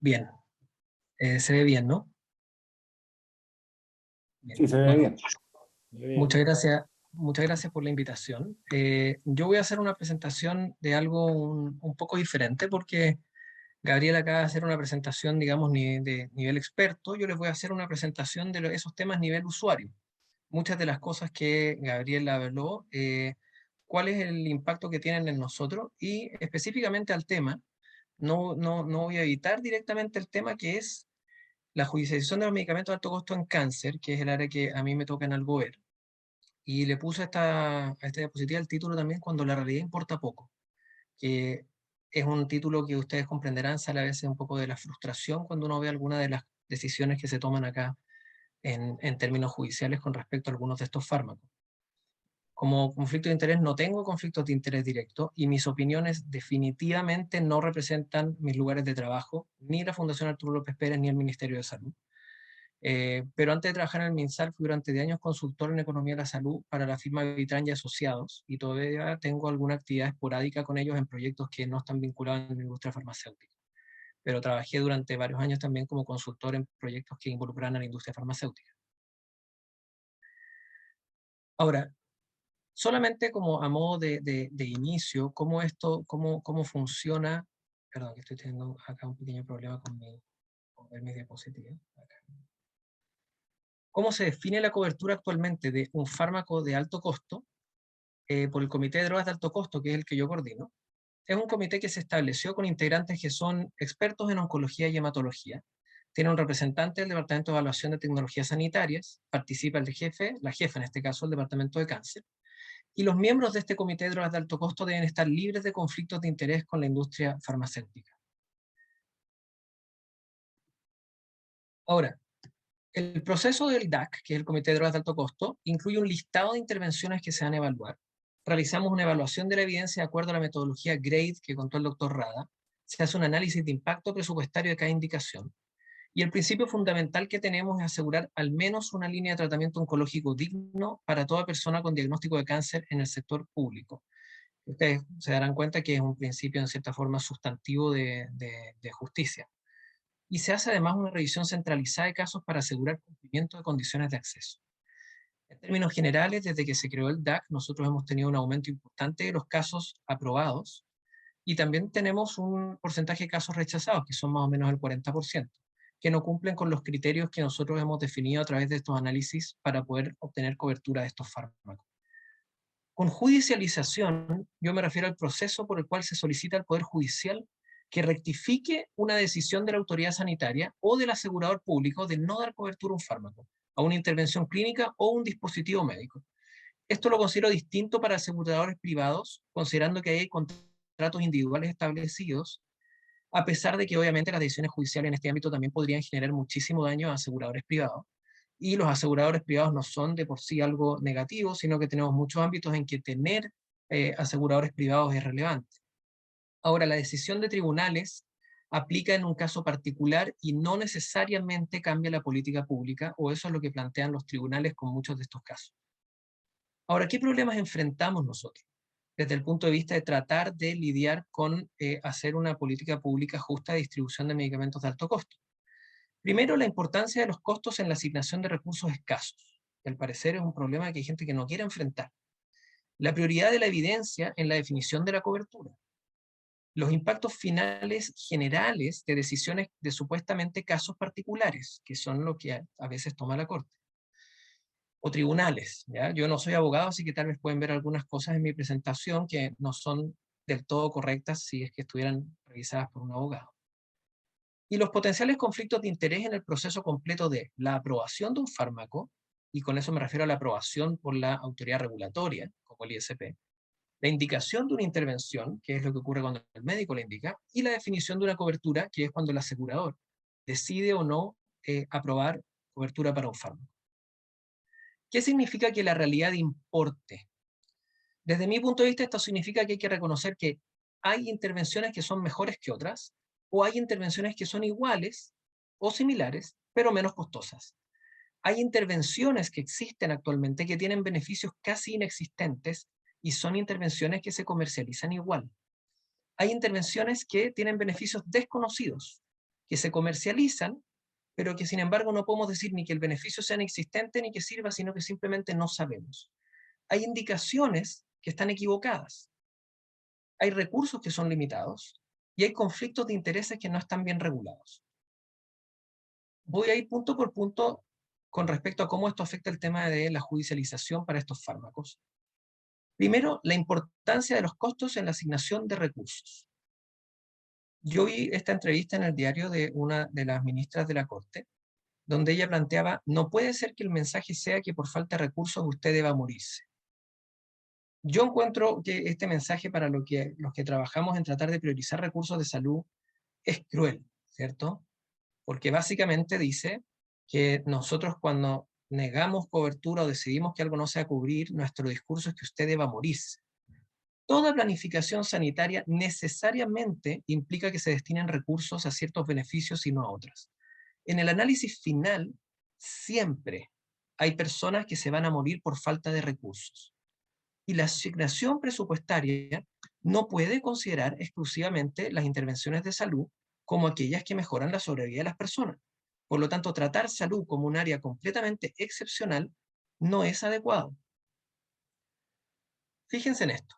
Bien, se ve bien, ¿no? Bien. Sí, se ve Bueno, bien. Muy bien. muchas gracias por la invitación. Yo voy a hacer una presentación de algo un poco diferente porque Gabriel acaba de hacer una presentación, digamos, de nivel experto. Yo les voy a hacer una presentación de esos temas nivel usuario. Muchas de las cosas que Gabriel habló, cuál es el impacto que tienen en nosotros y específicamente al tema. No voy a evitar directamente el tema que es la judicialización de los medicamentos de alto costo en cáncer, que es el área que a mí me toca en algo ver. Y le puse a esta diapositiva el título también cuando la realidad importa poco, que es un título que ustedes comprenderán, sale a veces un poco de la frustración cuando uno ve alguna de las decisiones que se toman acá en términos judiciales con respecto a algunos de estos fármacos. Como conflicto de interés no tengo conflictos de interés directo y mis opiniones definitivamente no representan mis lugares de trabajo, ni la Fundación Arturo López Pérez, ni el Ministerio de Salud. Pero antes de trabajar en el MinSal fui durante 10 años consultor en economía de la salud para la firma Vitrán y Asociados y todavía tengo alguna actividad esporádica con ellos en proyectos que no están vinculados en la industria farmacéutica. Pero trabajé durante varios años también como consultor en proyectos que involucran a la industria farmacéutica. Ahora, solamente como a modo de inicio, cómo funciona, perdón, que estoy teniendo acá un pequeño problema con ver mis diapositivas. ¿Cómo se define la cobertura actualmente de un fármaco de alto costo por el Comité de Drogas de Alto Costo, que es el que yo coordino? Es un comité que se estableció con integrantes que son expertos en oncología y hematología. Tiene un representante del Departamento de Evaluación de Tecnologías Sanitarias, participa el jefe, la jefa en este caso, el Departamento de Cáncer, y los miembros de este comité de drogas de alto costo deben estar libres de conflictos de interés con la industria farmacéutica. Ahora, el proceso del DAC, que es el Comité de Drogas de Alto Costo, incluye un listado de intervenciones que se van a evaluar. Realizamos una evaluación de la evidencia de acuerdo a la metodología GRADE que contó el doctor Rada. Se hace un análisis de impacto presupuestario de cada indicación. Y el principio fundamental que tenemos es asegurar al menos una línea de tratamiento oncológico digno para toda persona con diagnóstico de cáncer en el sector público. Ustedes se darán cuenta que es un principio en cierta forma sustantivo de justicia. Y se hace además una revisión centralizada de casos para asegurar cumplimiento de condiciones de acceso. En términos generales, desde que se creó el DAC, nosotros hemos tenido un aumento importante de los casos aprobados y también tenemos un porcentaje de casos rechazados, que son más o menos el 40%, que no cumplen con los criterios que nosotros hemos definido a través de estos análisis para poder obtener cobertura de estos fármacos. Con judicialización, yo me refiero al proceso por el cual se solicita al Poder Judicial que rectifique una decisión de la autoridad sanitaria o del asegurador público de no dar cobertura a un fármaco, a una intervención clínica o un dispositivo médico. Esto lo considero distinto para aseguradores privados, considerando que hay contratos individuales establecidos, a pesar de que obviamente las decisiones judiciales en este ámbito también podrían generar muchísimo daño a aseguradores privados. Y los aseguradores privados no son de por sí algo negativo, sino que tenemos muchos ámbitos en que tener aseguradores privados es relevante. Ahora, la decisión de tribunales aplica en un caso particular y no necesariamente cambia la política pública, o eso es lo que plantean los tribunales con muchos de estos casos. Ahora, ¿qué problemas enfrentamos nosotros? Desde el punto de vista de tratar de lidiar con hacer una política pública justa de distribución de medicamentos de alto costo. Primero, la importancia de los costos en la asignación de recursos escasos, que al parecer es un problema que hay gente que no quiere enfrentar. La prioridad de la evidencia en la definición de la cobertura. Los impactos finales generales de decisiones de supuestamente casos particulares, que son lo que a veces toma la Corte. O tribunales, ¿ya? Yo no soy abogado, así que tal vez pueden ver algunas cosas en mi presentación que no son del todo correctas si es que estuvieran revisadas por un abogado. Y los potenciales conflictos de interés en el proceso completo de la aprobación de un fármaco, y con eso me refiero a la aprobación por la autoridad regulatoria, como el ISP, la indicación de una intervención, que es lo que ocurre cuando el médico la indica, y la definición de una cobertura, que es cuando el asegurador decide o no aprobar cobertura para un fármaco. ¿Qué significa que la realidad importe? Desde mi punto de vista, esto significa que hay que reconocer que hay intervenciones que son mejores que otras, o hay intervenciones que son iguales o similares, pero menos costosas. Hay intervenciones que existen actualmente que tienen beneficios casi inexistentes y son intervenciones que se comercializan igual. Hay intervenciones que tienen beneficios desconocidos, que se comercializan, pero que sin embargo no podemos decir ni que el beneficio sea inexistente ni que sirva, sino que simplemente no sabemos. Hay indicaciones que están equivocadas. Hay recursos que son limitados y hay conflictos de intereses que no están bien regulados. Voy a ir punto por punto con respecto a cómo esto afecta el tema de la judicialización para estos fármacos. Primero, la importancia de los costos en la asignación de recursos. Yo vi esta entrevista en el diario de una de las ministras de la Corte, donde ella planteaba, no puede ser que el mensaje sea que por falta de recursos usted deba morirse. Yo encuentro que este mensaje para los que trabajamos en tratar de priorizar recursos de salud es cruel, ¿cierto? Porque básicamente dice que nosotros cuando negamos cobertura o decidimos que algo no se va a cubrir, nuestro discurso es que usted deba morirse. Toda planificación sanitaria necesariamente implica que se destinen recursos a ciertos beneficios y no a otros. En el análisis final, siempre hay personas que se van a morir por falta de recursos. Y la asignación presupuestaria no puede considerar exclusivamente las intervenciones de salud como aquellas que mejoran la sobrevida de las personas. Por lo tanto, tratar salud como un área completamente excepcional no es adecuado. Fíjense en esto.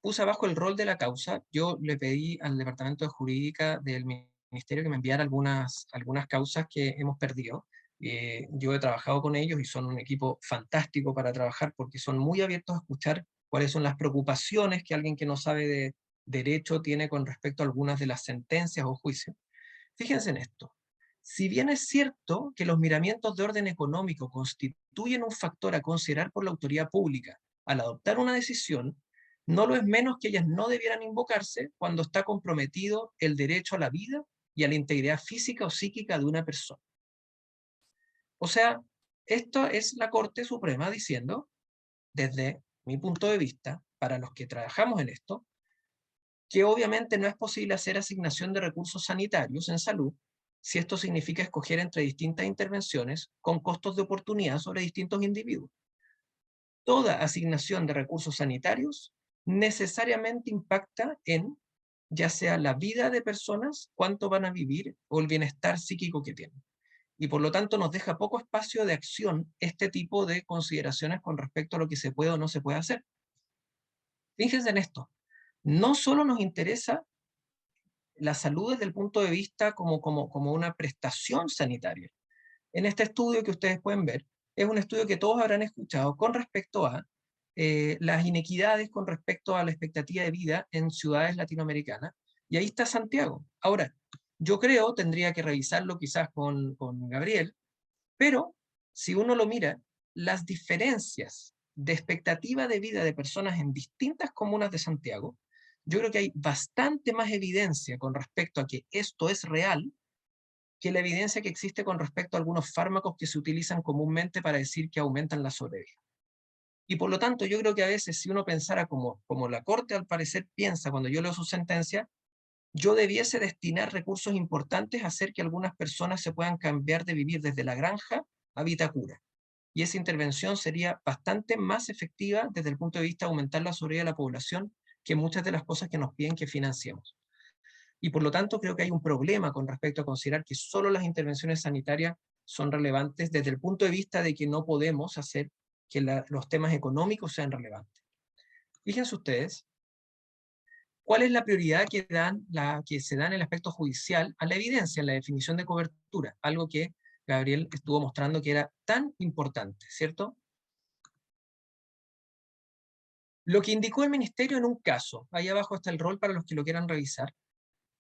Puse abajo el rol de la causa. Yo le pedí al Departamento de Jurídica del Ministerio que me enviara algunas causas que hemos perdido. Yo he trabajado con ellos y son un equipo fantástico para trabajar porque son muy abiertos a escuchar cuáles son las preocupaciones que alguien que no sabe de derecho tiene con respecto a algunas de las sentencias o juicios. Fíjense en esto. Si bien es cierto que los miramientos de orden económico constituyen un factor a considerar por la autoridad pública al adoptar una decisión, no lo es menos que ellas no debieran invocarse cuando está comprometido el derecho a la vida y a la integridad física o psíquica de una persona. O sea, esto es la Corte Suprema diciendo, desde mi punto de vista, para los que trabajamos en esto, que obviamente no es posible hacer asignación de recursos sanitarios en salud si esto significa escoger entre distintas intervenciones con costos de oportunidad sobre distintos individuos. Toda asignación de recursos sanitarios necesariamente impacta en ya sea la vida de personas, cuánto van a vivir o el bienestar psíquico que tienen. Y por lo tanto nos deja poco espacio de acción este tipo de consideraciones con respecto a lo que se puede o no se puede hacer. Fíjense en esto, no solo nos interesa la salud desde el punto de vista como una prestación sanitaria. En este estudio que ustedes pueden ver, es un estudio que todos habrán escuchado con respecto a las inequidades con respecto a la expectativa de vida en ciudades latinoamericanas, y ahí está Santiago. Ahora, yo creo, tendría que revisarlo quizás con Gabriel, pero si uno lo mira, las diferencias de expectativa de vida de personas en distintas comunas de Santiago, yo creo que hay bastante más evidencia con respecto a que esto es real que la evidencia que existe con respecto a algunos fármacos que se utilizan comúnmente para decir que aumentan la sobrevida. Y por lo tanto, yo creo que a veces si uno pensara como la Corte al parecer piensa cuando yo leo su sentencia, yo debiese destinar recursos importantes a hacer que algunas personas se puedan cambiar de vivir desde la granja a Vitacura. Y esa intervención sería bastante más efectiva desde el punto de vista de aumentar la sobrevida de la población que muchas de las cosas que nos piden que financiemos. Y por lo tanto creo que hay un problema con respecto a considerar que solo las intervenciones sanitarias son relevantes desde el punto de vista de que no podemos hacer que los temas económicos sean relevantes. Fíjense ustedes, ¿cuál es la prioridad que se da en el aspecto judicial a la evidencia, en la definición de cobertura? Algo que Gabriel estuvo mostrando que era tan importante, ¿cierto? Lo que indicó el ministerio en un caso, ahí abajo está el rol para los que lo quieran revisar,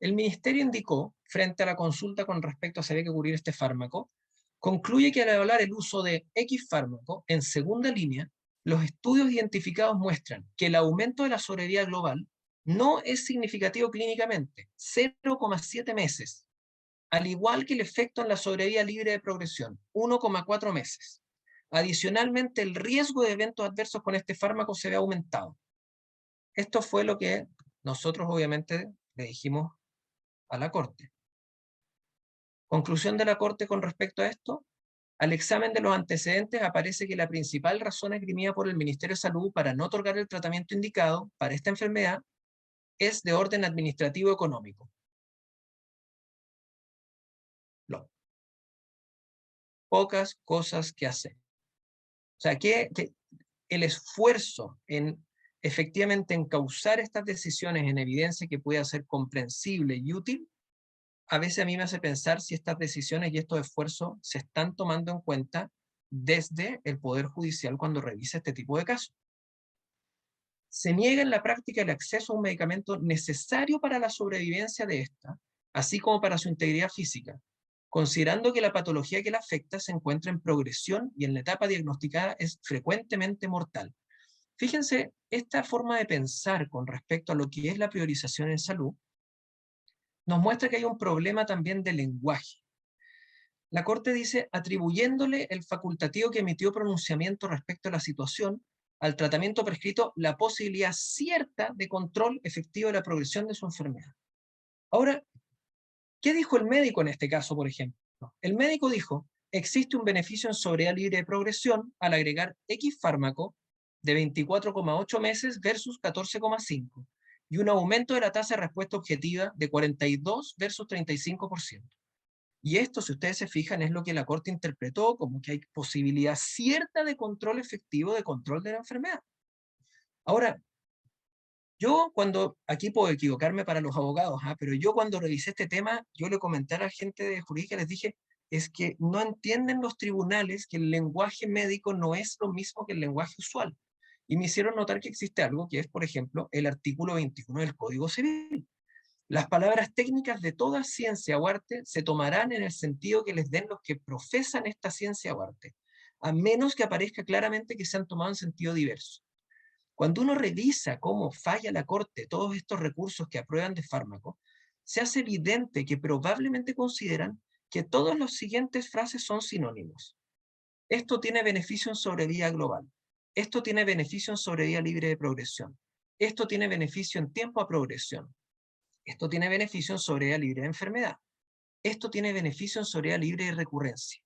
el ministerio indicó, frente a la consulta con respecto a si había que cubrir este fármaco, concluye que al evaluar el uso de X fármaco en segunda línea, los estudios identificados muestran que el aumento de la sobrevida global no es significativo clínicamente, 0,7 meses, al igual que el efecto en la sobrevida libre de progresión, 1,4 meses. Adicionalmente, el riesgo de eventos adversos con este fármaco se ve aumentado. Esto fue lo que nosotros obviamente le dijimos a la Corte. Conclusión de la Corte con respecto a esto: al examen de los antecedentes aparece que la principal razón esgrimida por el Ministerio de Salud para no otorgar el tratamiento indicado para esta enfermedad es de orden administrativo económico. pocas cosas que hacer. O sea, que el esfuerzo en efectivamente encauzar estas decisiones en evidencia que pueda ser comprensible y útil, a veces a mí me hace pensar si estas decisiones y estos esfuerzos se están tomando en cuenta desde el Poder Judicial cuando revisa este tipo de casos. Se niega en la práctica el acceso a un medicamento necesario para la sobrevivencia de esta, así como para su integridad física, considerando que la patología que la afecta se encuentra en progresión y en la etapa diagnosticada es frecuentemente mortal. Fíjense, esta forma de pensar con respecto a lo que es la priorización en salud nos muestra que hay un problema también de lenguaje. La Corte dice, atribuyéndole el facultativo que emitió pronunciamiento respecto a la situación, al tratamiento prescrito la posibilidad cierta de control efectivo de la progresión de su enfermedad. Ahora, ¿qué dijo el médico en este caso, por ejemplo? El médico dijo, existe un beneficio en sobriedad libre de progresión al agregar X fármaco de 24,8 meses versus 14,5 y un aumento de la tasa de respuesta objetiva de 42 versus 35%. Y esto, si ustedes se fijan, es lo que la Corte interpretó como que hay posibilidad cierta de control efectivo, de control de la enfermedad. Ahora, yo cuando, aquí puedo equivocarme para los abogados, pero yo cuando revisé este tema, yo le comenté a la gente de jurídica, les dije, es que no entienden los tribunales que el lenguaje médico no es lo mismo que el lenguaje usual. Y me hicieron notar que existe algo que es, por ejemplo, el artículo 21 del Código Civil. Las palabras técnicas de toda ciencia o arte se tomarán en el sentido que les den los que profesan esta ciencia o arte, a menos que aparezca claramente que se han tomado en sentido diverso. Cuando uno revisa cómo falla la Corte todos estos recursos que aprueban de fármaco, se hace evidente que probablemente consideran que todas las siguientes frases son sinónimos. Esto tiene beneficio en sobrevida global. Esto tiene beneficio en sobrevida libre de progresión. Esto tiene beneficio en tiempo a progresión. Esto tiene beneficio en sobrevida libre de enfermedad. Esto tiene beneficio en sobrevida libre de recurrencia.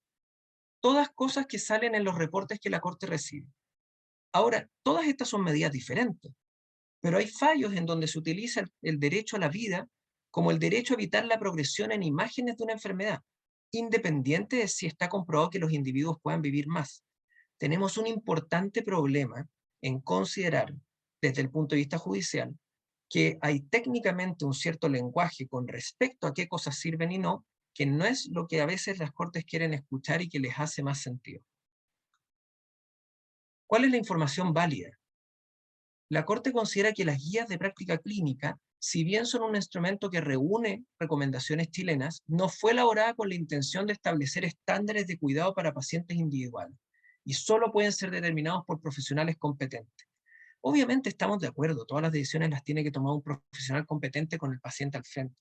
Todas cosas que salen en los reportes que la Corte recibe. Ahora, todas estas son medidas diferentes, pero hay fallos en donde se utiliza el derecho a la vida como el derecho a evitar la progresión en imágenes de una enfermedad, independiente de si está comprobado que los individuos puedan vivir más. Tenemos un importante problema en considerar, desde el punto de vista judicial, que hay técnicamente un cierto lenguaje con respecto a qué cosas sirven y no, que no es lo que a veces las cortes quieren escuchar y que les hace más sentido. ¿Cuál es la información válida? La Corte considera que las guías de práctica clínica, si bien son un instrumento que reúne recomendaciones chilenas, no fue elaborada con la intención de establecer estándares de cuidado para pacientes individuales y solo pueden ser determinados por profesionales competentes. Obviamente estamos de acuerdo, todas las decisiones las tiene que tomar un profesional competente con el paciente al frente.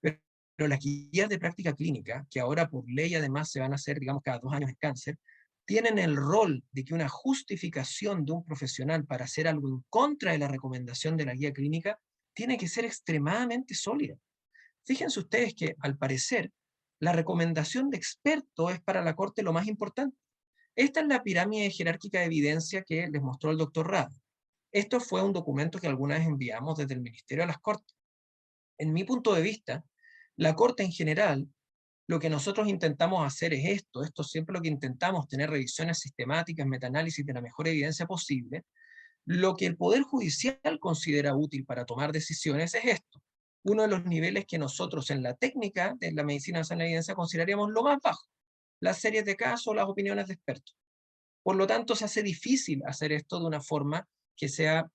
Pero las guías de práctica clínica, que ahora por ley además se van a hacer, digamos, cada 2 años en cáncer, tienen el rol de que una justificación de un profesional para hacer algo en contra de la recomendación de la guía clínica tiene que ser extremadamente sólida. Fíjense ustedes que, al parecer, la recomendación de experto es para la Corte lo más importante. Esta es la pirámide jerárquica de evidencia que les mostró el doctor Rad. Esto fue un documento que alguna vez enviamos desde el Ministerio a las Cortes. En mi punto de vista, la Corte en general, lo que nosotros intentamos hacer es esto siempre lo que intentamos, tener revisiones sistemáticas, metaanálisis de la mejor evidencia posible. Lo que el Poder Judicial considera útil para tomar decisiones es esto. Uno de los niveles que nosotros en la técnica de la medicina basada en la evidencia consideraríamos lo más bajo, las series de casos, las opiniones de expertos. Por lo tanto, se hace difícil hacer esto de una forma que sea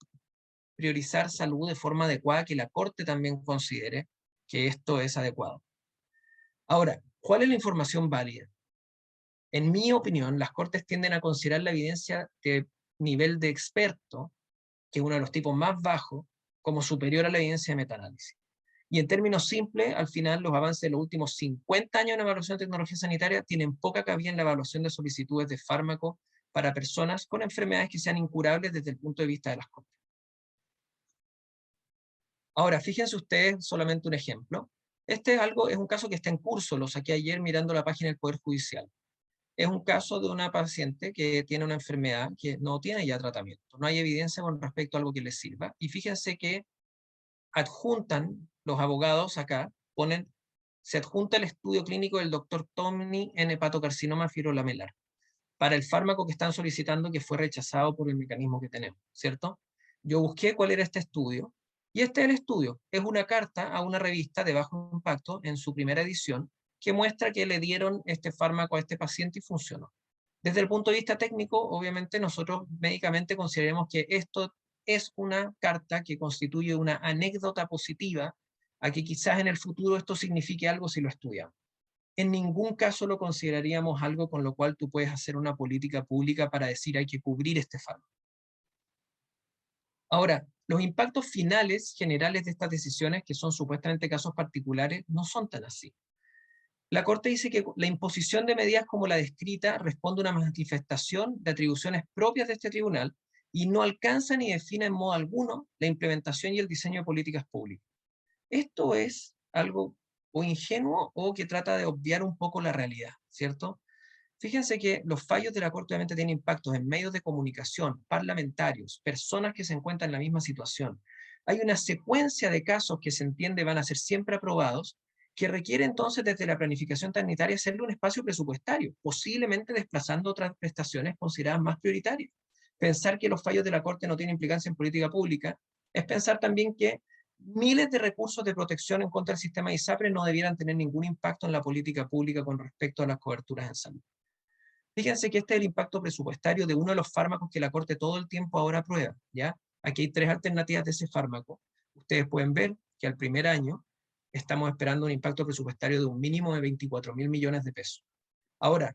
priorizar salud de forma adecuada, que la Corte también considere que esto es adecuado. Ahora, ¿cuál es la información válida? En mi opinión, las Cortes tienden a considerar la evidencia de nivel de experto, que es uno de los tipos más bajos, como superior a la evidencia de metaanálisis. Y en términos simples, al final, los avances de los últimos 50 años en evaluación de tecnología sanitaria tienen poca cabida en la evaluación de solicitudes de fármacos para personas con enfermedades que sean incurables desde el punto de vista de las Cortes. Ahora, fíjense ustedes solamente un ejemplo. Este es un caso que está en curso, lo saqué ayer mirando la página del Poder Judicial. Es un caso de una paciente que tiene una enfermedad que no tiene ya tratamiento. No hay evidencia con respecto a algo que le sirva. Y fíjense que adjuntan los abogados acá, ponen se adjunta el estudio clínico del doctor Tomny en hepatocarcinoma fibrolamelar, para el fármaco que están solicitando que fue rechazado por el mecanismo que tenemos, ¿cierto? Yo busqué cuál era este estudio, y este es el estudio. Es una carta a una revista de bajo impacto en su primera edición, que muestra que le dieron este fármaco a este paciente y funcionó. Desde el punto de vista técnico, obviamente nosotros médicamente consideramos que esto es una carta que constituye una anécdota positiva a que quizás en el futuro esto signifique algo si lo estudiamos. En ningún caso lo consideraríamos algo con lo cual tú puedes hacer una política pública para decir hay que cubrir este fármaco. Ahora, los impactos finales generales de estas decisiones, que son supuestamente casos particulares, no son tan así. La Corte dice que la imposición de medidas como la descrita responde a una manifestación de atribuciones propias de este tribunal y no alcanza ni define en modo alguno la implementación y el diseño de políticas públicas. Esto es algo o ingenuo o que trata de obviar un poco la realidad, ¿cierto? Fíjense que los fallos de la Corte obviamente tienen impactos en medios de comunicación, parlamentarios, personas que se encuentran en la misma situación. Hay una secuencia de casos que se entiende van a ser siempre aprobados, que requiere entonces desde la planificación sanitaria hacerle un espacio presupuestario, posiblemente desplazando otras prestaciones consideradas más prioritarias. Pensar que los fallos de la Corte no tienen implicancia en política pública es pensar también que miles de recursos de protección en contra del sistema ISAPRE no debieran tener ningún impacto en la política pública con respecto a las coberturas en salud. Fíjense que este es el impacto presupuestario de uno de los fármacos que la Corte todo el tiempo ahora aprueba, ¿ya? Aquí hay 3 alternativas de ese fármaco. Ustedes pueden ver que al primer año estamos esperando un impacto presupuestario de un mínimo de 24.000 millones de pesos. Ahora,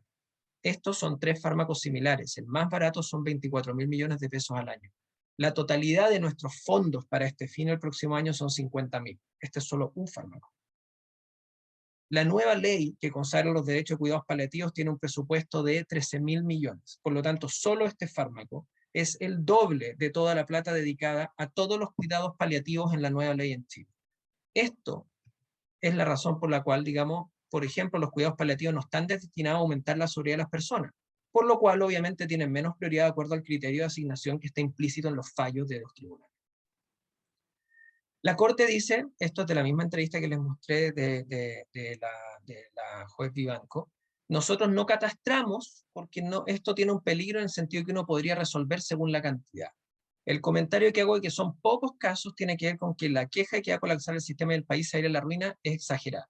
estos son 3 fármacos similares. El más barato son 24.000 millones de pesos al año. La totalidad de nuestros fondos para este fin el próximo año son 50.000. Este es solo un fármaco. La nueva ley que consagra los derechos de cuidados paliativos tiene un presupuesto de 13.000 millones. Por lo tanto, solo este fármaco es el doble de toda la plata dedicada a todos los cuidados paliativos en la nueva ley en Chile. Esto es la razón por la cual, digamos, por ejemplo, los cuidados paliativos no están destinados a aumentar la seguridad de las personas, por lo cual obviamente tienen menos prioridad de acuerdo al criterio de asignación que está implícito en los fallos de los tribunales. La Corte dice, esto es de la misma entrevista que les mostré de la juez Vivanco, nosotros no catastramos porque no, esto tiene un peligro en el sentido que uno podría resolver según la cantidad. El comentario que hago de que son pocos casos tiene que ver con que la queja de que va a colapsar el sistema del país a ir a la ruina es exagerada.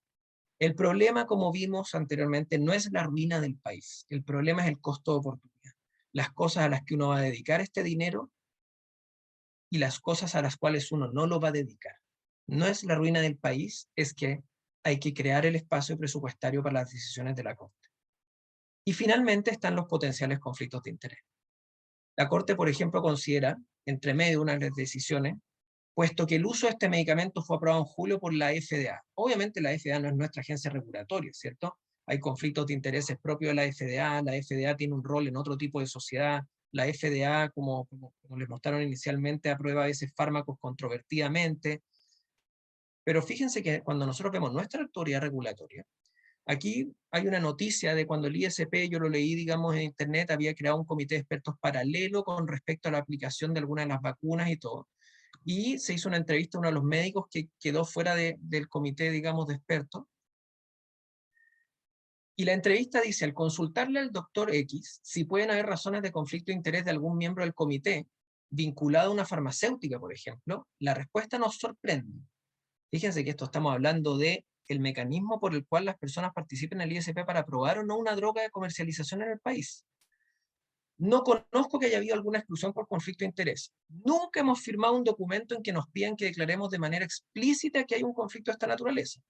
El problema, como vimos anteriormente, no es la ruina del país. El problema es el costo de oportunidad. Las cosas a las que uno va a dedicar este dinero y las cosas a las cuales uno no lo va a dedicar. No es la ruina del país, es que hay que crear el espacio presupuestario para las decisiones de la Corte. Y finalmente están los potenciales conflictos de interés. La Corte, por ejemplo, considera, entre medio de una de las decisiones, puesto que el uso de este medicamento fue aprobado en julio por la FDA. Obviamente la FDA no es nuestra agencia regulatoria, ¿cierto? Hay conflictos de intereses propios de la FDA tiene un rol en otro tipo de sociedad, la FDA, como les mostraron inicialmente, aprueba a veces fármacos controvertidamente, pero fíjense que cuando nosotros vemos nuestra autoridad regulatoria, aquí hay una noticia de cuando el ISP, yo lo leí, digamos, en internet, había creado un comité de expertos paralelo con respecto a la aplicación de algunas de las vacunas y todo, y se hizo una entrevista a uno de los médicos que quedó fuera del comité, digamos, de expertos, y la entrevista dice, al consultarle al doctor X si pueden haber razones de conflicto de interés de algún miembro del comité, vinculado a una farmacéutica, por ejemplo, la respuesta nos sorprende. Fíjense que esto estamos hablando de el mecanismo por el cual las personas participen en el ISP para aprobar o no una droga de comercialización en el país. No conozco que haya habido alguna exclusión por conflicto de interés. Nunca hemos firmado un documento en que nos pidan que declaremos de manera explícita que hay un conflicto de esta naturaleza.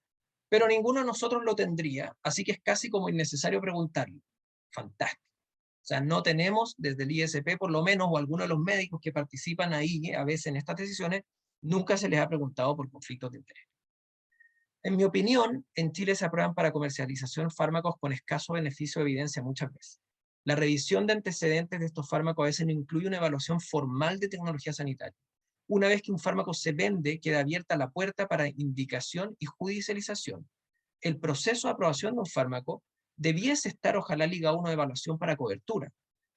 Pero ninguno de nosotros lo tendría, así que es casi como innecesario preguntarlo. Fantástico. O sea, no tenemos desde el ISP, por lo menos, o algunos de los médicos que participan ahí, a veces en estas decisiones, nunca se les ha preguntado por conflictos de interés. En mi opinión, en Chile se aprueban para comercialización fármacos con escaso beneficio de evidencia muchas veces. La revisión de antecedentes de estos fármacos a veces no incluye una evaluación formal de tecnología sanitaria. Una vez que un fármaco se vende, queda abierta la puerta para indicación y judicialización. El proceso de aprobación de un fármaco debiese estar ojalá ligado a una evaluación para cobertura.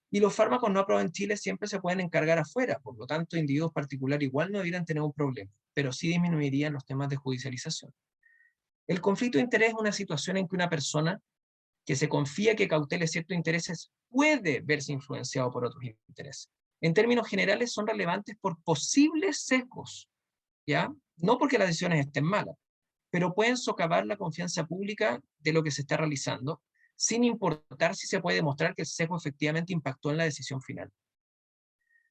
Y los fármacos no aprobados en Chile siempre se pueden encargar afuera, por lo tanto, individuos particulares igual no deberían tener un problema, pero sí disminuirían los temas de judicialización. El conflicto de interés es una situación en que una persona que se confía que cautele ciertos intereses puede verse influenciado por otros intereses. En términos generales son relevantes por posibles sesgos, ¿ya? No porque las decisiones estén malas, pero pueden socavar la confianza pública de lo que se está realizando, sin importar si se puede demostrar que el sesgo efectivamente impactó en la decisión final.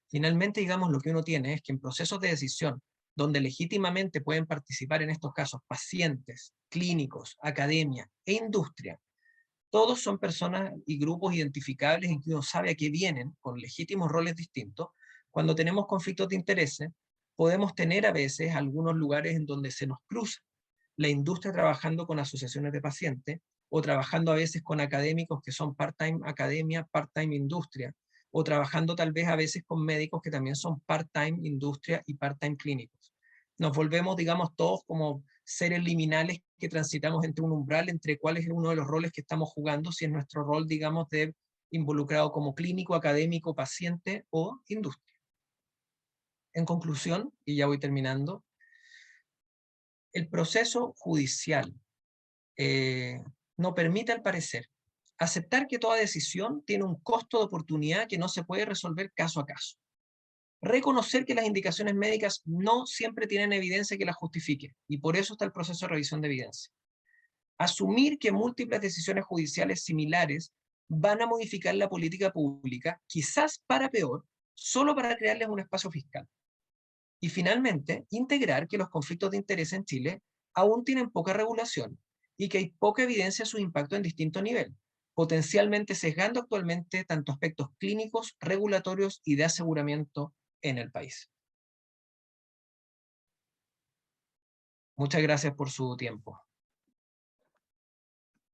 Finalmente, digamos, lo que uno tiene es que en procesos de decisión, donde legítimamente pueden participar en estos casos pacientes, clínicos, academia e industria, todos son personas y grupos identificables en que uno sabe a qué vienen, con legítimos roles distintos. Cuando tenemos conflictos de intereses, podemos tener a veces algunos lugares en donde se nos cruza la industria trabajando con asociaciones de pacientes, o trabajando a veces con académicos que son part-time academia, part-time industria, o trabajando tal vez a veces con médicos que también son part-time industria y part-time clínicos. Nos volvemos, digamos, todos como seres liminales que transitamos entre un umbral, entre cuál es uno de los roles que estamos jugando, si es nuestro rol, digamos, de involucrado como clínico, académico, paciente o industria. En conclusión, y ya voy terminando, el proceso judicial no permite, al parecer, aceptar que toda decisión tiene un costo de oportunidad que no se puede resolver caso a caso. Reconocer que las indicaciones médicas no siempre tienen evidencia que las justifique, y por eso está el proceso de revisión de evidencia. Asumir que múltiples decisiones judiciales similares van a modificar la política pública, quizás para peor, solo para crearles un espacio fiscal. Y finalmente, integrar que los conflictos de interés en Chile aún tienen poca regulación y que hay poca evidencia de su impacto en distintos niveles, potencialmente sesgando actualmente tanto aspectos clínicos, regulatorios y de aseguramiento en el país. Muchas gracias por su tiempo.